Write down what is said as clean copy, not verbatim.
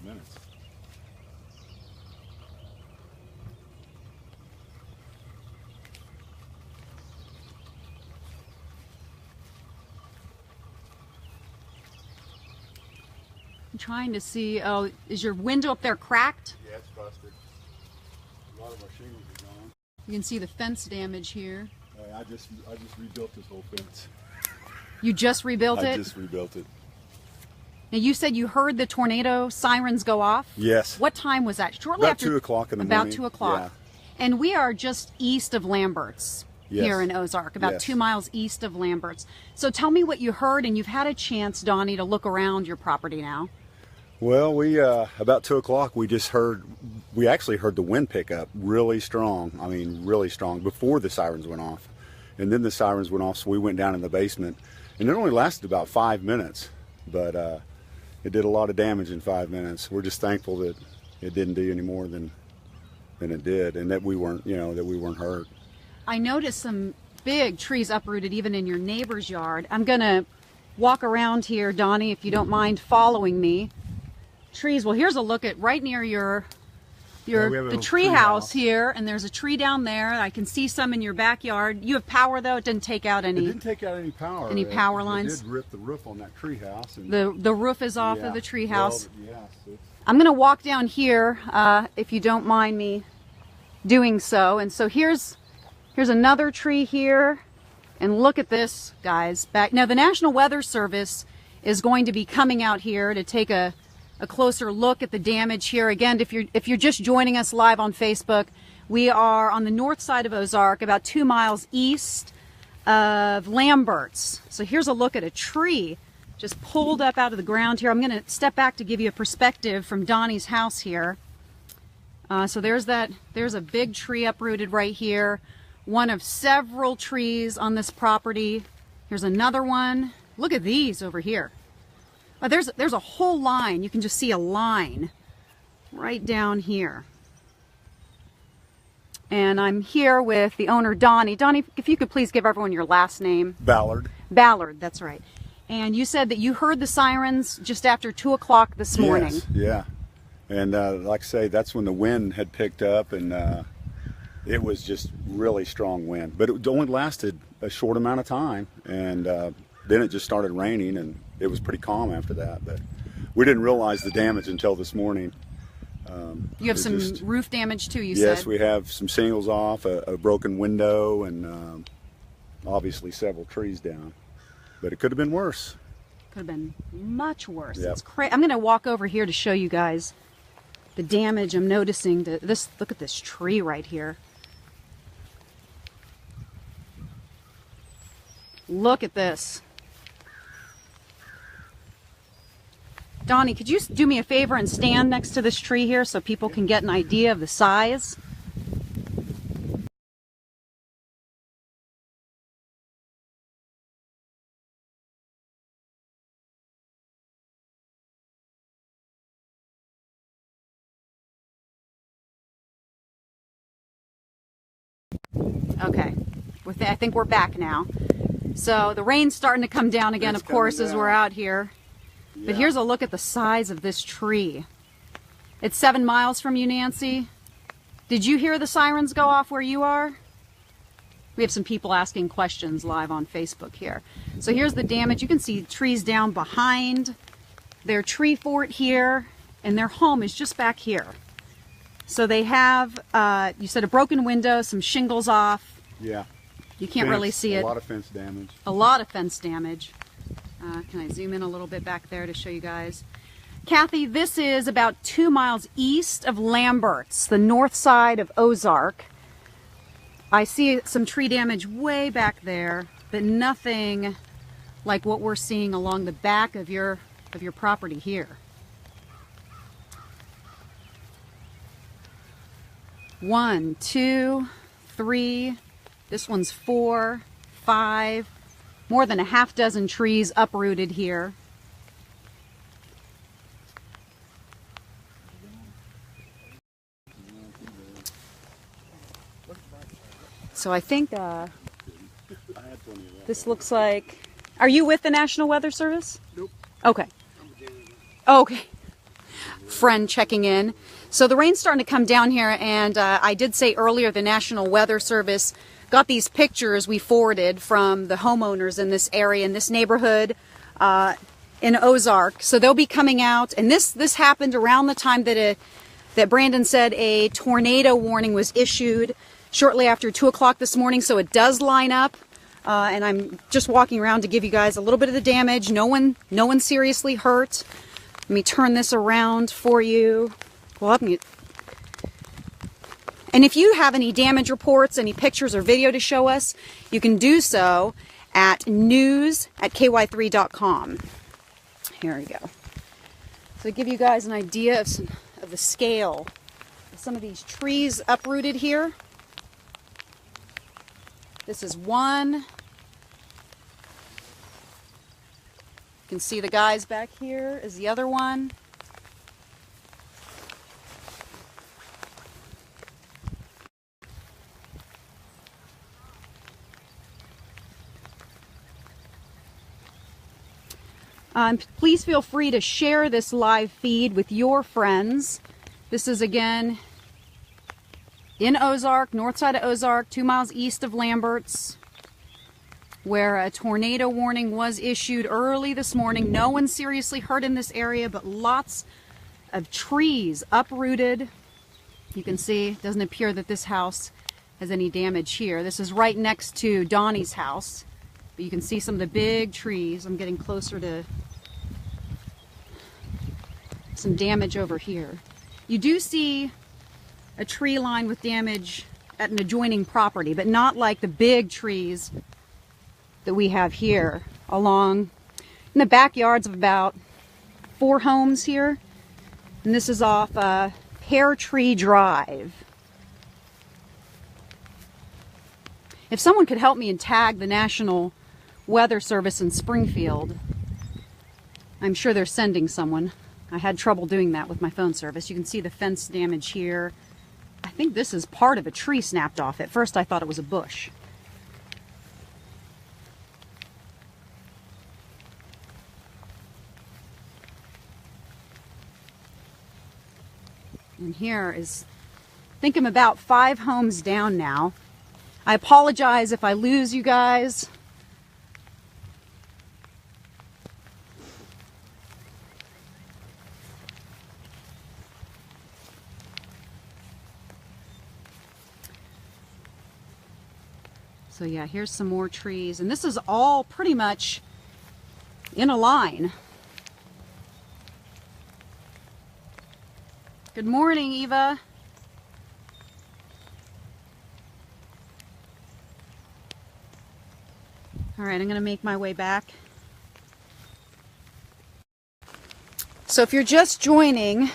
5 minutes. I'm trying to see. Oh, is your window up there cracked? Yeah, it's busted. A lot of our shingles are gone. You can see the fence damage here. I just rebuilt this whole fence. You just rebuilt it? I just rebuilt it. Now you said you heard the tornado sirens go off? Yes. What time was that? Shortly About after 2 o'clock in the morning. About 2 o'clock. Yeah. And we are just east of Lambert's. Yes. Here in Ozark, about Yes. 2 miles east of Lambert's. So tell me what you heard, and you've had a chance, Donnie, to look around your property now. Well, we about 2 o'clock, we actually heard the wind pick up really strong. I mean, really strong before the sirens went off. And then the sirens went off, so we went down in the basement. And it only lasted about 5 minutes, but it did a lot of damage in 5 minutes. We're just thankful that it didn't do any more than it did, and that we weren't, that we weren't hurt. I noticed some big trees uprooted even in your neighbor's yard. I'm gonna walk around here, Donnie, if you don't mind following me. Trees. Well, here's a look at right near the tree house here, and there's a tree down there. I can see some in your backyard. You have power though. It didn't take out any. It didn't take out any power. Any power lines. It did rip the roof on that tree house. And the roof is off of the tree house. Well, yes, I'm gonna walk down here if you don't mind me doing so. And so here's another tree here, and look at this, guys. Back now, the National Weather Service is going to be coming out here to take a closer look at the damage here. Again, if you're just joining us live on Facebook, we are on the north side of Ozark, about 2 miles east of Lambert's. So here's a look at a tree just pulled up out of the ground here. I'm going to step back to give you a perspective from Donnie's house here. So there's a big tree uprooted right here. One of several trees on this property. Here's another one. Look at these over here. Oh, there's a whole line. You can just see a line right down here. And I'm here with the owner, Donnie. Donnie, if you could please give everyone your last name. Ballard. Ballard, that's right. And you said that you heard the sirens just after 2 o'clock this morning. Yes, yeah. And like I say, that's when the wind had picked up, and it was just really strong wind. But it only lasted a short amount of time, and then it just started raining, and it was pretty calm after that. But we didn't realize the damage until this morning. You have some roof damage too, you said? Yes, we have some shingles off, a broken window, and obviously several trees down. But it could have been worse. Could have been much worse. Yep. It's crazy. I'm going to walk over here to show you guys the damage I'm noticing to this. Look at this tree right here. Look at this. Donnie, could you do me a favor and stand next to this tree here so people can get an idea of the size? Okay, I think we're back now. So the rain's starting to come down again, of course, as we're out here. Yeah. But here's a look at the size of this tree. It's 7 miles from you, Nancy. Did you hear the sirens go off where you are? We have some people asking questions live on Facebook here. So here's the damage. You can see trees down behind their tree fort here, and their home is just back here. So they have, you said, a broken window, some shingles off. Yeah. You can't really see it. A lot of fence damage. A lot of fence damage. Can I zoom in a little bit back there to show you guys? Kathy, this is about 2 miles east of Lambert's, the north side of Ozark. I see some tree damage way back there, but nothing like what we're seeing along the back of your property here. 1, 2, 3. This one's 4, 5. More than a half dozen trees uprooted here. So I think this looks like... Are you with the National Weather Service? Nope. Okay. Okay. friend checking in. So the rain's starting to come down here, and I did say earlier the National Weather Service got these pictures we forwarded from the homeowners in this area, in this neighborhood in Ozark. So they'll be coming out, and this happened around the time that Brandon said a tornado warning was issued shortly after 2 o'clock this morning. So it does line up, and I'm just walking around to give you guys a little bit of the damage. No one seriously hurt. Let me turn this around for you. Well, and if you have any damage reports, any pictures or video to show us, you can do so at news@ky3.com. Here we go. So to give you guys an idea of the scale of some of these trees uprooted here. This is one. You can see the guys back here is the other one. Please feel free to share this live feed with your friends. This is again in Ozark, north side of Ozark, 2 miles east of Lambert's, where a tornado warning was issued early this morning. No one seriously hurt in this area, but lots of trees uprooted. You can see it doesn't appear that this house has any damage here. This is right next to Donnie's house, but you can see some of the big trees. I'm getting closer to some damage over here. You do see a tree line with damage at an adjoining property, but not like the big trees that we have here along in the backyards of about 4 homes here. And this is off Pear Tree Drive. If someone could help me and tag the National Weather Service in Springfield, I'm sure they're sending someone. I had trouble doing that with my phone service. You can see the fence damage here. I think this is part of a tree snapped off. At first I thought it was a bush. And here is, I think I'm about 5 homes down now. I apologize if I lose you guys. So yeah, here's some more trees, and this is all pretty much in a line. Good morning, Eva. All right, I'm going to make my way back. So if you're just joining,